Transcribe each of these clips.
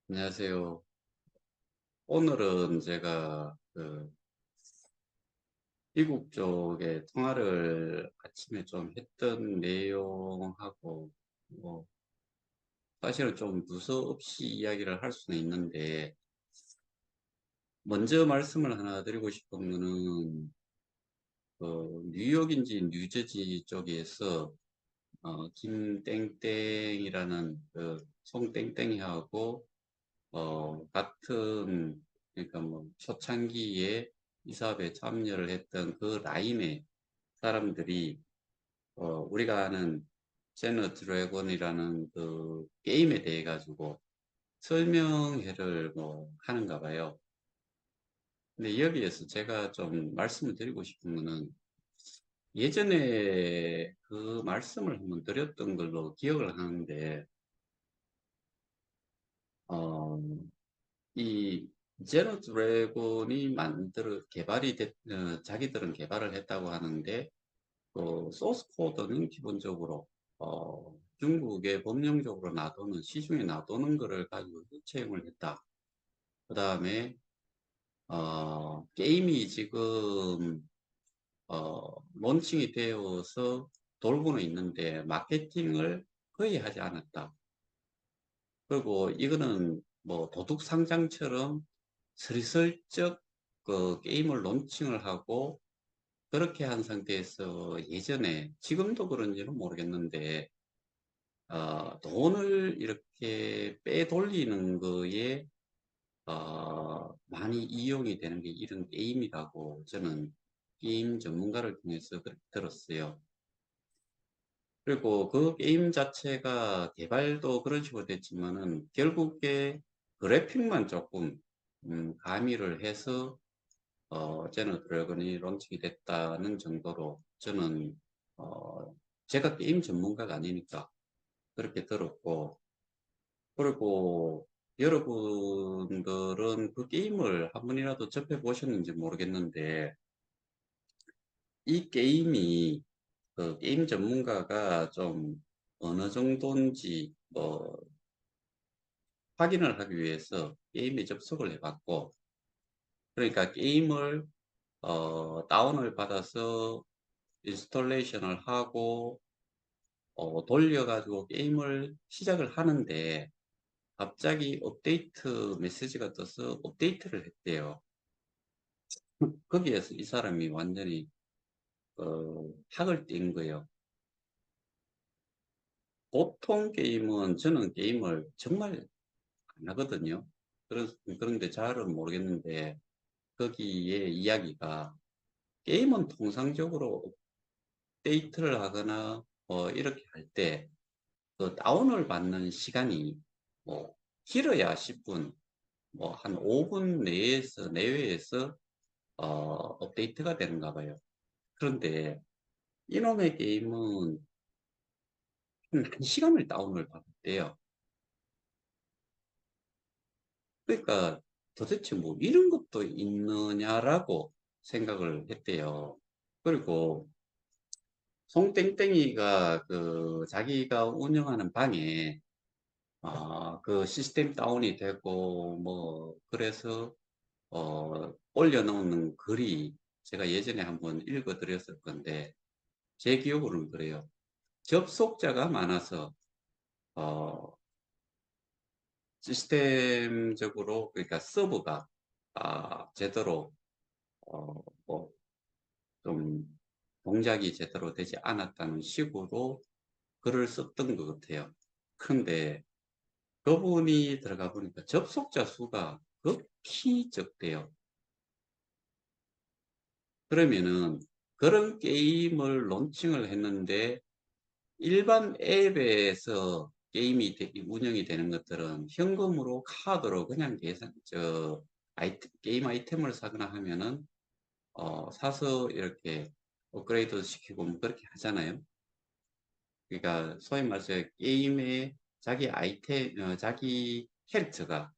안녕하세요. 오늘은 제가 미국 쪽에 통화를 아침에 좀 했던 내용하고 뭐 사실은 좀 두서없이 이야기를 할 수는 있는데 먼저 말씀을 하나 드리고 싶은 거는 뉴욕인지 뉴저지 쪽에서 김땡땡이라는 송땡땡이하고 같은, 그러니까 뭐, 초창기에 이 사업에 참여를 했던 그 라인의 사람들이, 우리가 아는 제너 드래곤이라는 그 게임에 대해 가지고 설명회를 뭐 하는가 봐요. 근데 여기에서 제가 좀 말씀을 드리고 싶은 거는 예전에 그 말씀을 한번 드렸던 걸로 기억을 하는데, 어, 이 제너 드래곤이 자기들은 개발을 했다고 하는데 소스 코드는 기본적으로 중국에 법령적으로 놔두는 시중에 놔두는 거를 가지고 채용을 했다. 그 다음에 게임이 지금 론칭이 되어서 돌고는 있는데 마케팅을 거의 하지 않았다. 그리고 이거는 뭐 도둑 상장처럼 스리슬쩍 그 게임을 론칭을 하고 그렇게 한 상태에서 예전에 지금도 그런지는 모르겠는데 돈을 이렇게 빼돌리는 거에 많이 이용이 되는 게 이런 게임이라고 저는 게임 전문가를 통해서 그렇게 들었어요. 그리고 그 게임 자체가 개발도 그런 식으로 됐지만은 결국에 그래픽만 조금 가미를 해서 제너 드래곤이 론칭이 됐다는 정도로 저는 제가 게임 전문가가 아니니까 그렇게 들었고, 그리고 여러분들은 그 게임을 한 번이라도 접해 보셨는지 모르겠는데 이 게임이 그 게임 전문가가 좀 어느 정도인지 뭐 확인을 하기 위해서 게임에 접속을 해봤고, 그러니까 게임을 다운을 받아서 인스톨레이션을 하고 돌려가지고 게임을 시작을 하는데 갑자기 업데이트 메시지가 떠서 업데이트를 했대요. 거기에서 이 사람이 완전히 학을 띈 거예요. 보통 게임은 저는 게임을 정말 안 하거든요. 그런데 잘은 모르겠는데 거기에 이야기가 게임은 통상적으로 업데이트를 하거나 이렇게 할 때 그 다운을 받는 시간이 뭐 길어야 10분, 뭐 한 5분 내외에서 업데이트가 되는가 봐요. 그런데 이놈의 게임은 한 1시간을 다운을 받았대요. 그러니까 도대체 뭐 이런 것도 있느냐라고 생각을 했대요. 그리고 송땡땡이가 그 자기가 운영하는 방에 그 시스템 다운이 되고 뭐 그래서 올려놓는 글이 제가 예전에 한번 읽어드렸을 건데 제 기억으로는 그래요. 접속자가 많아서 어, 시스템적으로 그러니까 서버가 제대로 뭐 좀 동작이 제대로 되지 않았다는 식으로 글을 썼던 것 같아요. 그런데 그분이 들어가 보니까 접속자 수가 극히 적대요. 그러면은 그런 게임을 론칭을 했는데 일반 앱에서 운영이 되는 것들은 현금으로 카드로 그냥 게임 아이템을 사거나 하면은 사서 이렇게 업그레이드 시키고 뭐 그렇게 하잖아요. 그러니까 소위 말해서 게임에 자기 캐릭터가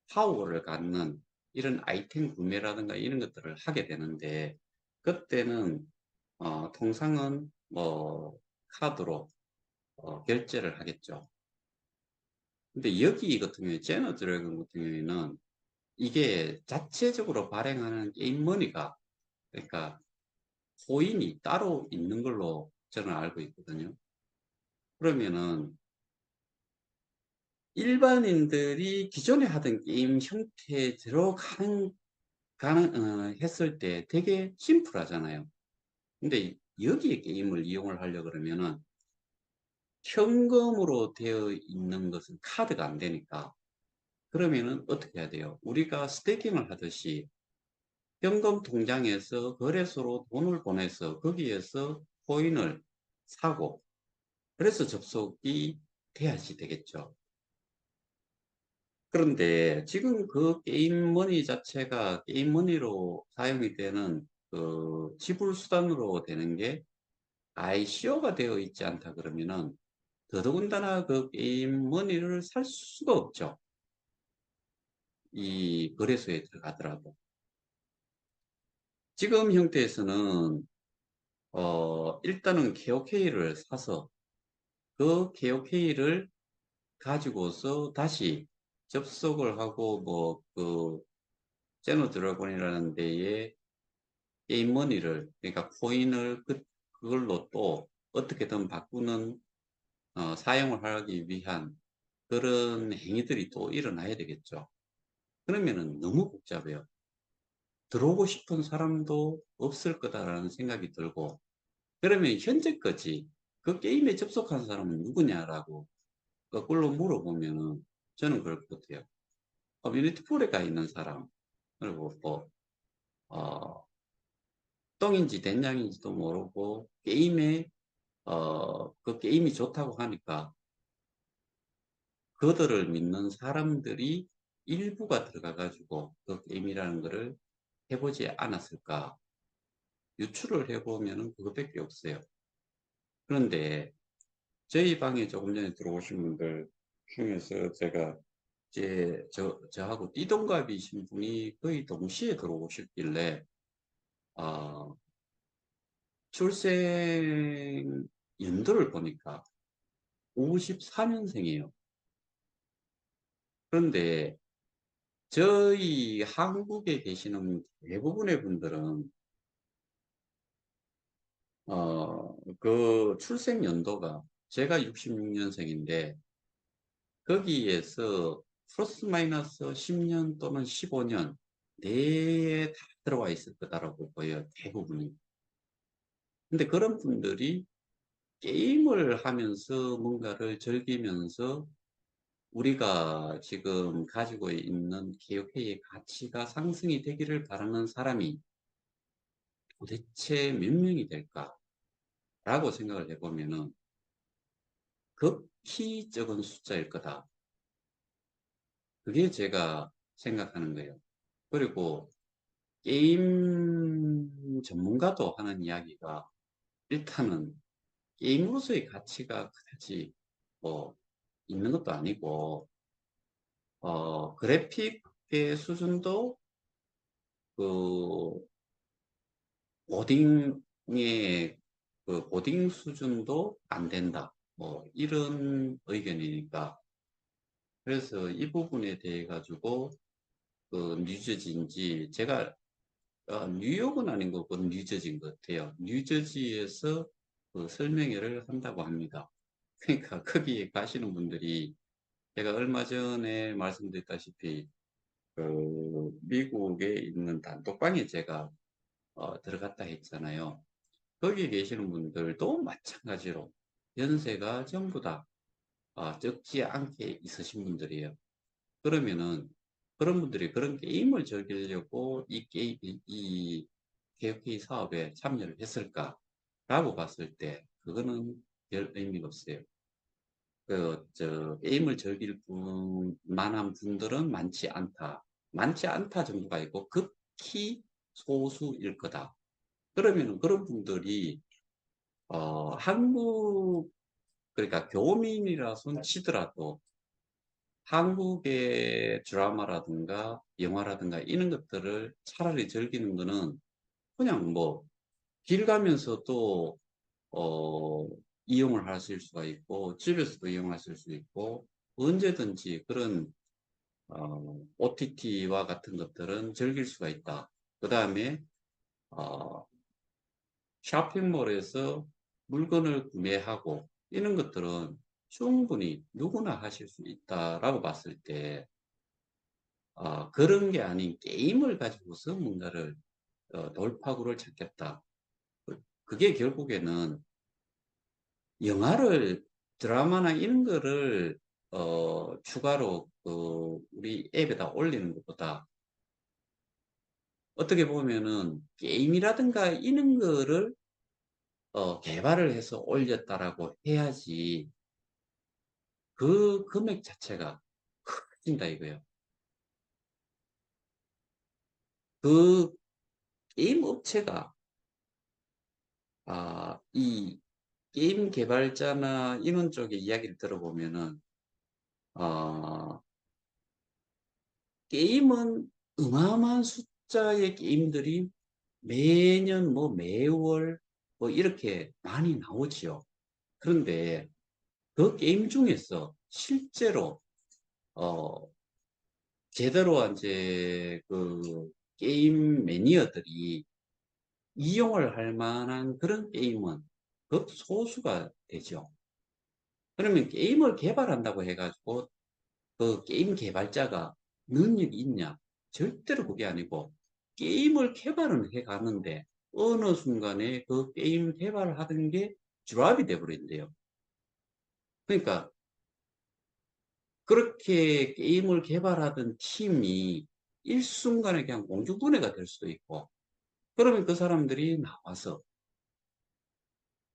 파워를 갖는 이런 아이템 구매라든가 이런 것들을 하게 되는데 그때는 통상은 뭐 카드로 결제를 하겠죠. 근데 여기 같은 경우에 제너 드래곤 같은 경우에는 이게 자체적으로 발행하는 게임 머니가, 그러니까 코인이 따로 있는 걸로 저는 알고 있거든요. 그러면은 일반인들이 기존에 하던 게임 형태에 들어가는 했을 때 되게 심플하잖아요. 근데 여기에 게임을 이용을 하려 그러면은 현금으로 되어 있는 것은 카드가 안 되니까, 그러면은 어떻게 해야 돼요? 우리가 스테이킹을 하듯이 현금 통장에서 거래소로 돈을 보내서 거기에서 코인을 사고, 그래서 접속이 돼야지 되겠죠. 그런데 지금 그 게임 머니 자체가 게임 머니로 사용이 되는 그 지불 수단으로 되는 게 ICO가 되어 있지 않다 그러면은 더더군다나 그 게임 머니를 살 수가 없죠. 이 거래소에 들어가더라도. 지금 형태에서는 일단은 KOK를 사서 그 KOK를 가지고서 다시 접속을 하고 뭐 그 제노 드래곤이라는 데에 게임 머니를, 그러니까 코인을 그걸로 또 어떻게든 바꾸는 사용을 하기 위한 그런 행위들이 또 일어나야 되겠죠. 그러면은 너무 복잡해요. 들어오고 싶은 사람도 없을 거다라는 생각이 들고, 그러면 현재까지 그 게임에 접속한 사람은 누구냐라고 거꾸로 물어보면은 저는 그럴 것 같아요. 커뮤니티 폴에 가 있는 사람, 그리고 뭐 어, 똥인지 된장인지도 모르고 게임에 그 게임이 좋다고 하니까 그들을 믿는 사람들이 일부가 들어가 가지고 그 게임이라는 거를 해보지 않았을까. 유추를 해보면은 그것밖에 없어요. 그런데 저희 방에 조금 전에 들어오신 분들 중에서 제가 저하고 띠동갑이신 분이 거의 동시에 들어오셨길래, 어, 출생 연도를 보니까 54년생이에요. 그런데 저희 한국에 계시는 대부분의 분들은 그 출생 연도가 제가 66년생인데 거기에서 플러스 마이너스 10년 또는 15년 내에 다 들어와 있을 거다라고 보여요. 대부분이. 근데 그런 분들이 게임을 하면서 뭔가를 즐기면서 우리가 지금 가지고 있는 KOK의 가치가 상승이 되기를 바라는 사람이 도대체 몇 명이 될까라고 생각을 해보면은 극히 적은 숫자일 거다. 그게 제가 생각하는 거예요. 그리고 게임 전문가도 하는 이야기가 일단은 게임으로서의 가치가 그다지 뭐 있는 것도 아니고 그래픽의 수준도 그 보딩의 그 보딩 수준도 안 된다. 뭐 이런 의견이니까, 그래서 이 부분에 대해 가지고 그 뉴저지인지 제가 뉴욕은 아닌 거고 뉴저지인 것 같아요. 뉴저지에서 그 설명회를 한다고 합니다. 그러니까 거기에 가시는 분들이 제가 얼마 전에 말씀드렸다시피 그 미국에 있는 단톡방에 제가 들어갔다 했잖아요. 거기에 계시는 분들도 마찬가지로 연세가 전부 다 적지 않게 있으신 분들이에요. 그러면은 그런 분들이 그런 게임을 즐기려고 이 KOK 사업에 참여를 했을까라고 봤을 때 그거는 별 의미가 없어요. 게임을 즐길 만한 분들은 많지 않다. 많지 않다 정도가 있고 극히 소수일 거다. 그러면은 그런 분들이 한국, 그러니까 교민이라 손 치더라도 한국의 드라마라든가 영화라든가 이런 것들을 차라리 즐기는 거는 그냥 뭐 길 가면서도 어, 이용을 하실 수가 있고 집에서도 이용하실 수 있고 언제든지 그런 OTT와 같은 것들은 즐길 수가 있다. 그 다음에 어, 쇼핑몰에서 물건을 구매하고 이런 것들은 충분히 누구나 하실 수 있다라고 봤을 때 그런 게 아닌 게임을 가지고서 뭔가를 돌파구를 찾겠다. 그게 결국에는 영화를 드라마나 이런 거를 추가로 우리 앱에다 올리는 것보다 어떻게 보면은 게임이라든가 이런 거를 개발을 해서 올렸다라고 해야지 그 금액 자체가 커진다 이거예요. 그 게임 업체가 이 게임 개발자나 이런 쪽의 이야기를 들어보면은 어, 게임은 어마어마한 숫자의 게임들이 매년 뭐 매월 뭐 이렇게 많이 나오지요. 그런데 그 게임 중에서 실제로 어 제대로 이제 그 게임 매니아들이 이용을 할 만한 그런 게임은 극소수가 되죠. 그러면 게임을 개발한다고 해가지고 그 게임 개발자가 능력이 있냐? 절대로 그게 아니고 게임을 개발은 해 가는데 어느 순간에 그 게임 개발을 하던 게 드랍이 돼 버린대요. 그러니까 그렇게 게임을 개발하던 팀이 일순간에 그냥 공중분해가 될 수도 있고 그러면 그 사람들이 나와서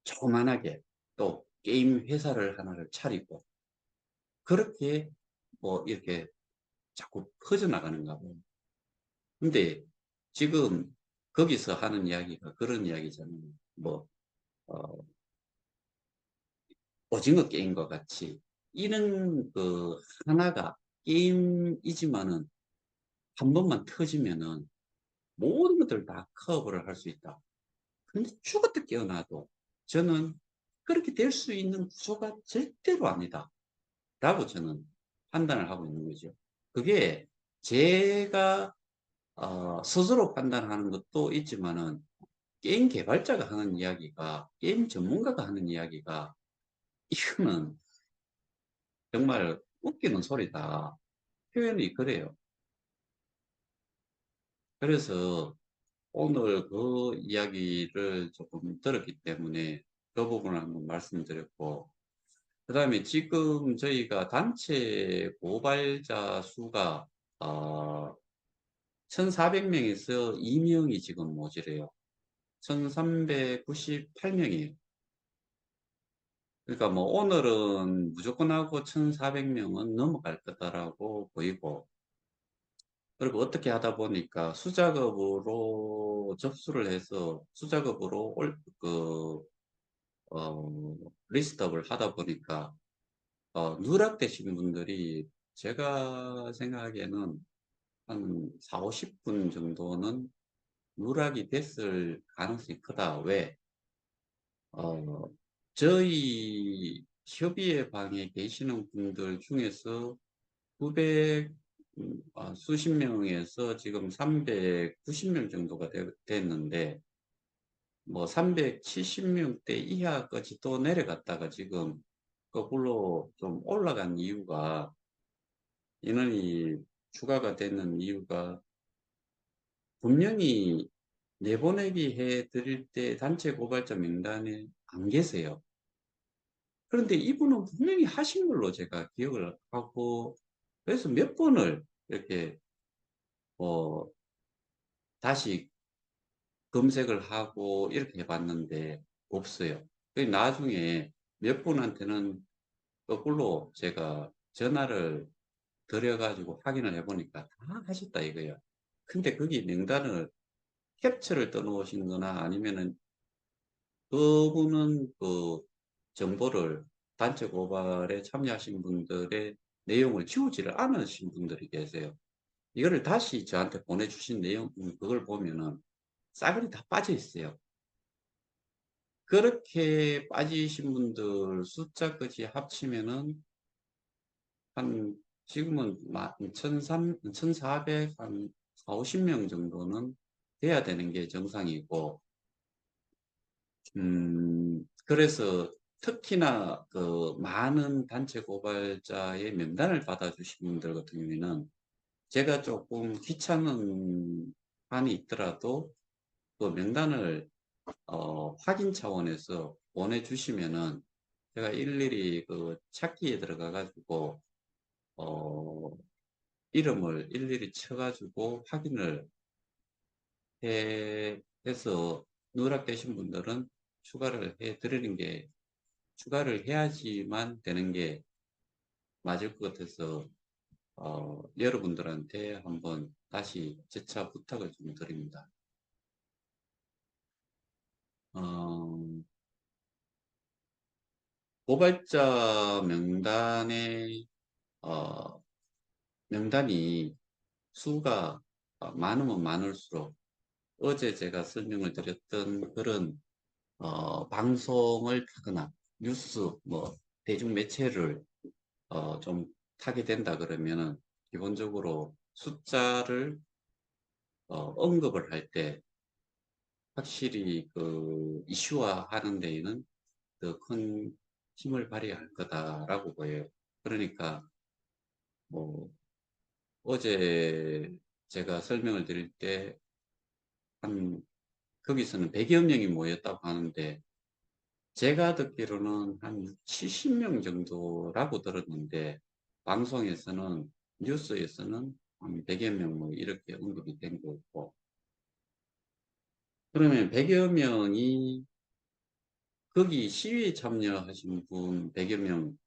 조그만하게 또 게임 회사를 하나를 차리고 그렇게 뭐 이렇게 자꾸 퍼져나가는가 봐요. 근데 지금 거기서 하는 이야기가 그런 이야기잖아요. 뭐, 어, 오징어 게임과 같이 이런 그 하나가 게임이지만은 한 번만 터지면은 모든 것들을 다 커버를 할 수 있다. 근데 죽었다 깨어나도 저는 그렇게 될 수 있는 구조가 절대로 아니다. 라고 저는 판단을 하고 있는 거죠. 그게 제가 스스로 판단하는 것도 있지만은 게임 개발자가 하는 이야기가 게임 전문가가 하는 이야기가 이거는 정말 웃기는 소리다. 표현이 그래요. 그래서 오늘 그 이야기를 조금 들었기 때문에 그 부분을 한번 말씀드렸고 그 다음에 지금 저희가 단체 고발자 수가 1400명에서 2명이 지금 모자래요. 1398명이에요. 그러니까 뭐 오늘은 무조건 하고 1400명은 넘어갈 거다라고 보이고 그리고 어떻게 하다 보니까 수작업으로 접수를 해서 수작업으로 리스트업을 하다 보니까 누락되신 분들이 제가 생각하기에는 한 4, 50분 정도는 누락이 됐을 가능성이 크다. 왜? 어, 저희 협의회 방에 계시는 분들 중에서 900 수십 명에서 지금 390명 정도가 됐는데 뭐 370명대 이하까지 또 내려갔다가 지금 거꾸로 좀 올라간 이유가 인원이 추가가 되는 이유가 분명히 내보내기 해 드릴 때 단체 고발자 명단에 안 계세요. 그런데 이분은 분명히 하신 걸로 제가 기억을 하고 그래서 몇 번을 이렇게 뭐 다시 검색을 하고 이렇게 해봤는데 없어요. 나중에 몇 분한테는 거꾸로 제가 전화를 드려가지고 확인을 해보니까 다 하셨다 이거예요. 근데 거기 명단을 캡처를 떠놓으신 거나 아니면은 그분은 그 정보를 단체 고발에 참여하신 분들의 내용을 지우지를 않으신 분들이 계세요. 이거를 다시 저한테 보내주신 내용, 그걸 보면은 싸그리 다 빠져 있어요. 그렇게 빠지신 분들 숫자까지 합치면은 한 지금은 1,400, 한 4, 50명 정도는 돼야 되는 게 정상이고, 그래서 특히나 그 많은 단체 고발자의 면단을 받아주신 분들 같은 경우에는 제가 조금 귀찮은 한이 있더라도 그 명단을 확인 차원에서 보내주시면은 제가 일일이 그 찾기에 들어가 가지고 어, 이름을 일일이 쳐가지고 확인을 해서 누락되신 분들은 추가를 해 드리는 게 추가를 해야지만 되는 게 맞을 것 같아서 여러분들한테 한번 다시 재차 부탁을 좀 드립니다. 어, 고발자 어, 명단이 수가 많으면 많을수록 어제 제가 설명을 드렸던 그런 방송을 타거나 뉴스 뭐 대중 매체를 좀 타게 된다 그러면은 기본적으로 숫자를 언급을 할 때 확실히 그 이슈화 하는 데에는 더 큰 힘을 발휘할 거다라고 보여요. 그러니까 뭐 어제 제가 설명을 드릴 때 한 거기서는 100여 명이 모였다고 하는데 제가 듣기로는 한 6, 70명 정도라고 들었는데 방송에서는 뉴스에서는 한 100여 명 뭐 이렇게 언급이 된 거고 그러면 100여 명이 거기 시위에 참여하신 분 100여 명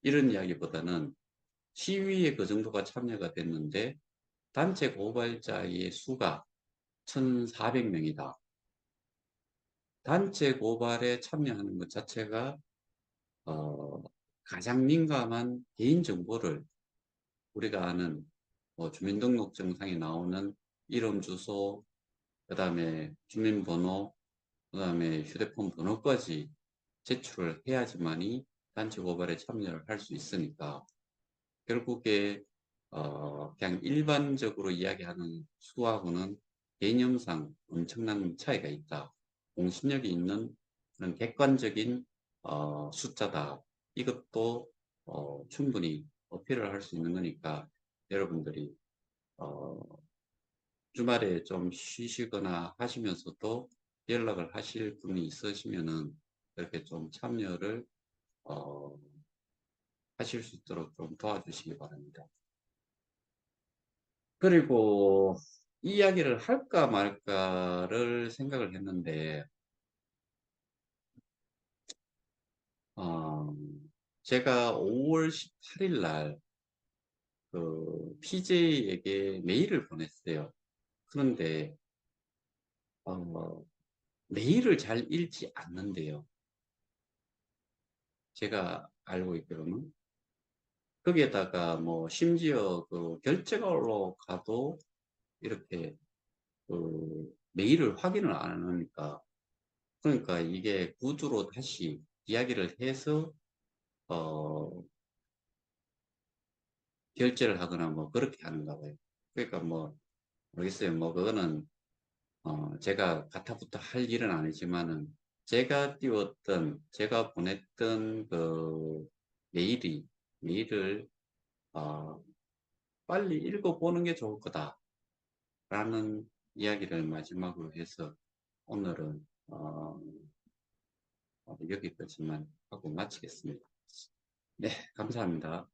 이런 이야기보다는 시위에 그 정도가 참여가 됐는데 단체 고발자의 수가 1,400명이다. 단체 고발에 참여하는 것 자체가 가장 민감한 개인정보를 우리가 아는 뭐 주민등록증상에 나오는 이름, 주소, 그 다음에 주민번호, 그 다음에 휴대폰 번호까지 제출을 해야지만이 단체 고발에 참여를 할 수 있으니까 결국에 그냥 일반적으로 이야기하는 수하고는 개념상 엄청난 차이가 있다. 공신력이 있는 그런 객관적인 숫자다. 이것도 충분히 어필을 할 수 있는 거니까 여러분들이 어, 주말에 좀 쉬시거나 하시면서도 연락을 하실 분이 있으시면은 이렇게 좀 참여를 어, 하실 수 있도록 좀 도와주시기 바랍니다. 그리고 이 이야기를 할까 말까를 생각을 했는데, 어, 제가 5월 18일 날 그 PJ에게 메일을 보냈어요. 그런데 어, 메일을 잘 읽지 않는데요. 제가 알고 있기로는 거기에다가 뭐 심지어 그 결제걸로 가도 이렇게 그 메일을 확인을 안 하니까 그러니까 이게 구두로 다시 이야기를 해서 어, 결제를 하거나 뭐 그렇게 하는가 봐요. 그러니까 뭐 모르겠어요. 뭐 그거는 제가 가타부터 할 일은 아니지만은 제가 띄웠던 제가 보냈던 그 메일을 어, 빨리 읽어보는 게 좋을 거다라는 이야기를 마지막으로 해서 오늘은 여기까지만 하고 마치겠습니다. 네, 감사합니다.